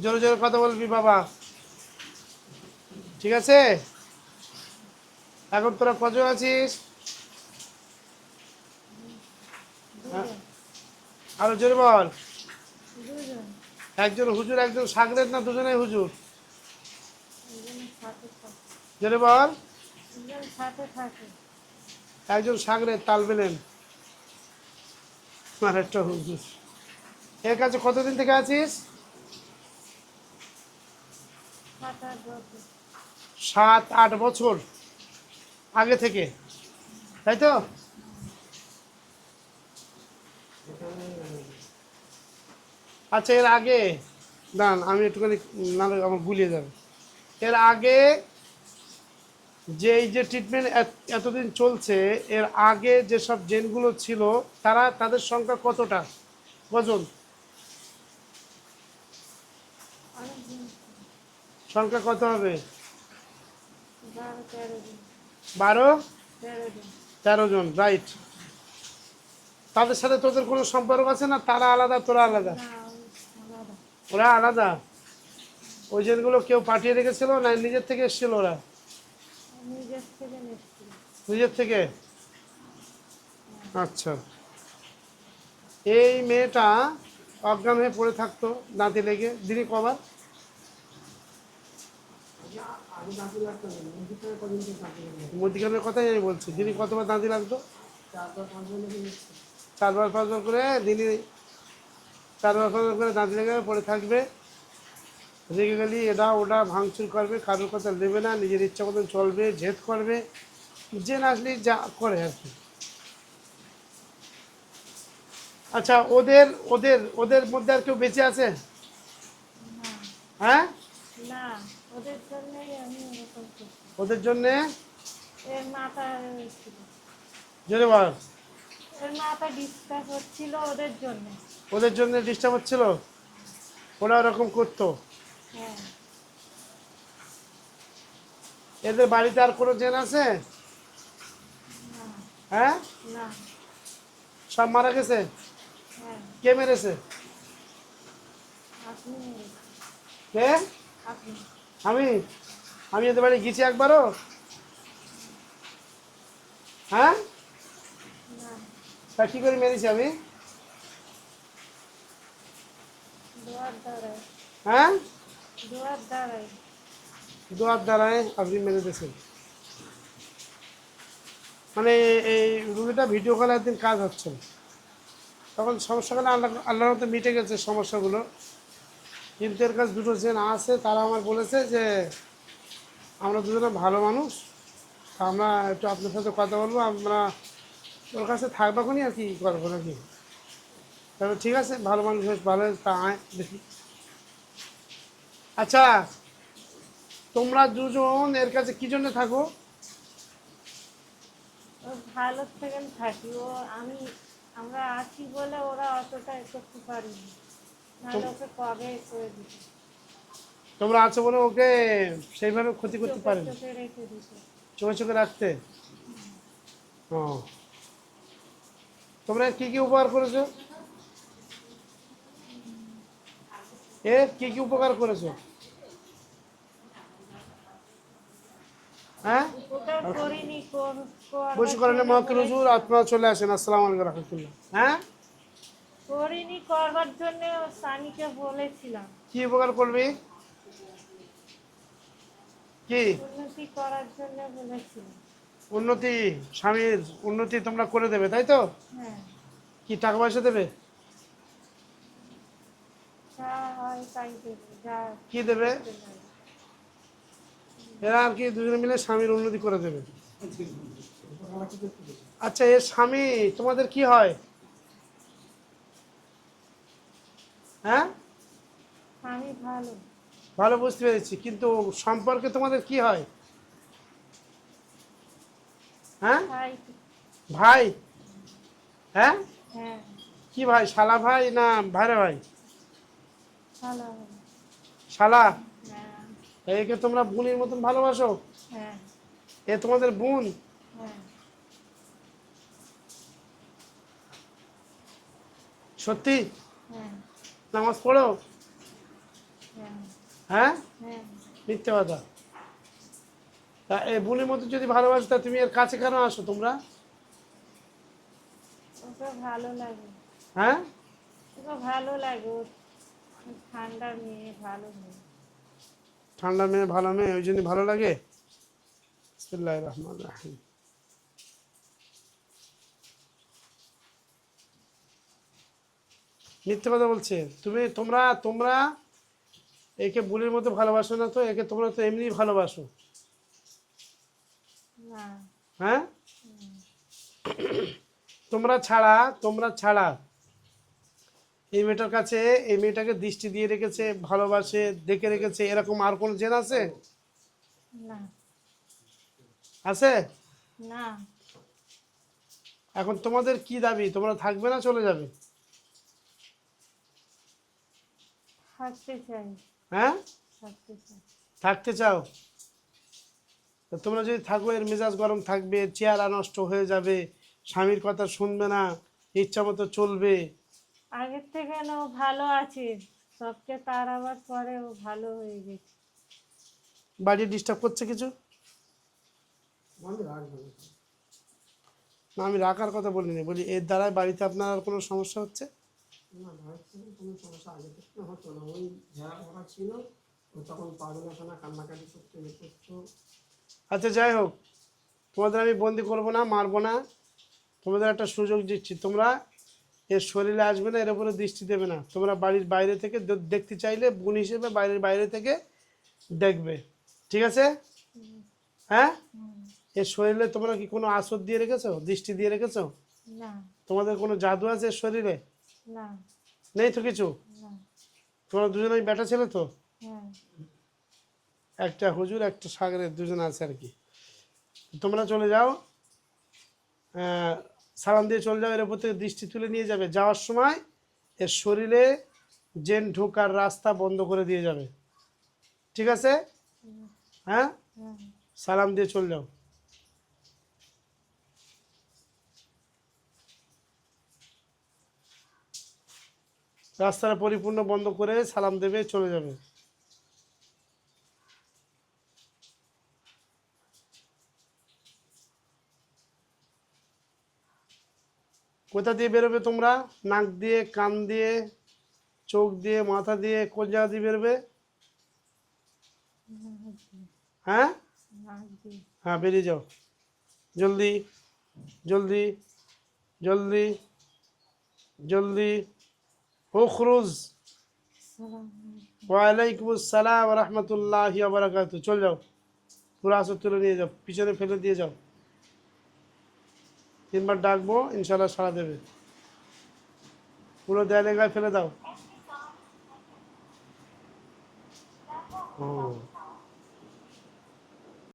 জোরে জোরে কথা বলবি বাবা, ঠিক আছে? এখন তোরা কজন আছিস? হ্যাঁ, আরো জোরে বল। একজন হুজুর, একজন সাগরেদ, না দুজনেই হুজুর? জোরে বল। একজন সাগরেদ তাল বেলেন, আর একটা হুজুর। এর কাছে কতদিন থেকে আছিস? 7-8 বছর আগে থেকে, তাই তো? আচ্ছা, এর আগে দাঁড়ান, আমি একটুখানি, না আমার ভুলিয়ে যাবে। এর আগে যে এই যে ট্রিটমেন্ট এতদিন চলছে, এর আগে যেসব জেনগুলো ছিল, তাদের সংখ্যা কতটা, কজন সংখ্যা কত হবে? 12-13 জন, রাইট। তাদের সাথে তোদের কোনো সম্পর্ক আছে না? তারা আলাদা, তোরা আলাদা? ওরা আলাদা। ওই জেনগুলো কেউ পাঠিয়ে রেখেছিল না নিজের থেকে এসেছিল? ওরা নিজের থেকে। আচ্ছা, এই মেয়েটা অজ্ঞান হয়ে পড়ে থাকতো দাঁতে লেগে, দিনই কবার? মুদিখানের কথাই আমি বলছি, দিনই কতবার দাঁতি লাগতো? 4-5বার করে দিনই, 4-5বার করে দাঁত লেগে পড়ে থাকবে। রেগে গেলি এটা ওটা ভাঙচুর করবে, কারোর কথা নেবে না, নিজের ইচ্ছা মতন চলবে, জেদ করবে, যে না আসলে যা করে আর কি। আচ্ছা, ওদের ওদের ওদের মধ্যে আর কেউ বেঁচে আছে? হ্যাঁ, ওদের জন্যে জোরে বল। ওদের জন্য ডিস্টার্ব হচ্ছিল, ওরা ওরকম করতো। এদের বাড়িতে আর কোনো জেন আছে? হ্যাঁ, সব মারা গেছে? কে মেরেছে? কে? আমি আমি এদের বাড়ি গেছি একবারও? হ্যাঁ, তা কি করে মেরেছি আমি? হ্যাঁ, দোয়ার দ্বারায় আপনি মেরে দিয়েছেন? মানে এই রুগীটা ভিডিও কলে একদিন কাজ হচ্ছে, তখন সমস্যাগুলো আল্লাহর মতো মিটে গেছে সমস্যাগুলো। কিন্তু এর কাছে দুটো জেন আছে, তারা আমার বলেছে যে আমরা দুজনে ভালো মানুষ, আমরা একটু আপনার সাথে কথা বলবো, আমরা ওর কাছে থাকবো খুনি আর কি করবো নাকি। তবে ঠিক আছে, ভালো মানুষ বেশ ভালো, তা আয় দেখি। আচ্ছা, তোমরা দুজন এর কাছে কি জন্য থাকো? তোমরা আছো বলে ওকে সেইভাবে ক্ষতি করতে পারেন, চোখে চোখে রাখতে। ও, তোমরা কি কি উপকার করেছো? কি কি উপকার করেছো? হ্যাঁ, বসে করেন মহাকির হুজুর, আপনারা চলে আসেন, আসসালামু আলাইকুম রহমতুল্লাহ। হ্যাঁ, কি উপকার করবি? কি উন্নতি? স্বামীর উন্নতি তোমরা করে দেবে, তাই তো? কি টাকা পয়সা দেবে? কি দেবে? এরা আর কি দুজনে মিলে স্বামীর উন্নতি করে দেবে। আচ্ছা, এর স্বামী তোমাদের কি হয়? হ্যাঁ, ভালো, বুঝতে পেরেছি, কিন্তু সম্পর্কে তোমাদের কি হয়? হ্যাঁ, ভাই? হ্যাঁ, কি ভাই, শালা ভাই না ভাইরা ভাই? শালা। একে তোমরা বোনের মতন ভালোবাসো? এ তোমাদের বোন? সত্যি? নামাজ পড়ো? হ্যাঁ হ্যাঁ, হ্যাঁ। মিথ্যে কথা। তা এই বোনের মতো যদি ভালোবাসো তা তুমি এর কাছে কেন আসো তোমরা? ওকে ভালো লাগে, হ্যাঁ, ওকে ভালো লাগে। ও ঠান্ডা মেয়ে, ভালো মেয়ে। ঠান্ডা মেয়ে ভালো মেয়ে ওই জন্য ভালো লাগে। বিসমিল্লাহির রহমানির রহিম। মিথ্যে কথা বলছে। তোমরা তোমরা একে বুলির মতো ভালোবাসো না তো, একে তোমরা তো এমনি ভালোবাসো। না। হ্যাঁ, তোমরা ছাড়া এই মেয়েটার কাছে, এই মেয়েটাকে দৃষ্টি দিয়ে রেখেছে, ভালোবাসে, দেখে রেখেছে, এরকম আর কোনো জেন আছে? না। আছে? না। এখন তোমাদের কি দাবি? তোমরা থাকবে না চলে যাবে? থাকতে চাই। হ্যাঁ, থাকতে চাই। থাকতে চাও? তা তোমরা যদি থাকো এর মেজাজ গরম থাকবে, চেহারা নষ্ট হয়ে যাবে, স্বামীর কথা শুনবে না, ইচ্ছা মতো চলবে। আগের থেকে না ও ভালো আছে, সবকে তাড়াবার পরে ও ভালো হয়ে গেছে। বাড়ি ডিস্টার্ব করছে কিছু? না, আমি রাখার কথা বলিনি, বলি এর দ্বারা বাড়িতে আপনার আর কোনো সমস্যা হচ্ছে? না ভাই, কোনো সমস্যা আগে থেকে হতো না। ওই যারা ওরা ছিল, ও তখন পাগল আছে না, কান্নাকাটি করতে এ করতো। আচ্ছা, যাই হোক, তোমাদের আমি বন্দি করবো না, মারবো না। তোমাদের একটা সুযোগ দিচ্ছি, তোমরা এর শরীরে আসবে না, এর উপরে দৃষ্টি দেবে না। তোমরা বাড়ির বাইরে থেকে দেখতে চাইলে বোন হিসেবে বাইরের বাইরে থেকে দেখবে, ঠিক আছে? হ্যাঁ, এর শরীরে তোমরা কি কোনো আসর দিয়ে রেখেছো, দৃষ্টি দিয়ে রেখেছো? না। তোমাদের কোনো জাদু আছে এর শরীরে? না। নেই তো কিছু? না। তোমরা দুজনেই বেটা ছেলে তো? হ্যাঁ। একটা হুজুর একটা সাগরের, দুজন আছে আর কি। তোমরা চলে যাও, সালাম দিয়ে চলে যাও, এর উপর থেকে দৃষ্টি তুলে নিয়ে যাবে। যাওয়ার সময় এর শরীরে জেন ঢোকার রাস্তা বন্ধ করে দিয়ে যাবে, ঠিক আছে? হ্যাঁ, হ্যাঁ। সালাম দিয়ে চলে যাও। রাস্তাটা পরিপূর্ণ বন্ধ করে সালাম দেবে, চলে যাবে। কোথা দিয়ে বেরোবে তোমরা? নাক দিয়ে, কান দিয়ে, চোখ দিয়ে, মাথা দিয়ে, কোন জায়গা দিয়ে বেরোবে? হ্যাঁ, নাক দিয়ে। হ্যাঁ, বেরিয়ে যাও, জলদি জলদি জলদি জলদি। উখরুজ। সালাম। ওয়ালাইকুম আসসালাম রহমতুল্লাহি ওয়া বারাকাতুহু। চল যাও, পুরো আসর তুলে নিয়ে যাও, পিছনে ফেলে দিয়ে যাও। 3বার ডাকবো, ইনশাল্লাহ সাড়া দেবে। পুরো দেয়ালে গায়ে ফেলে দাও। ও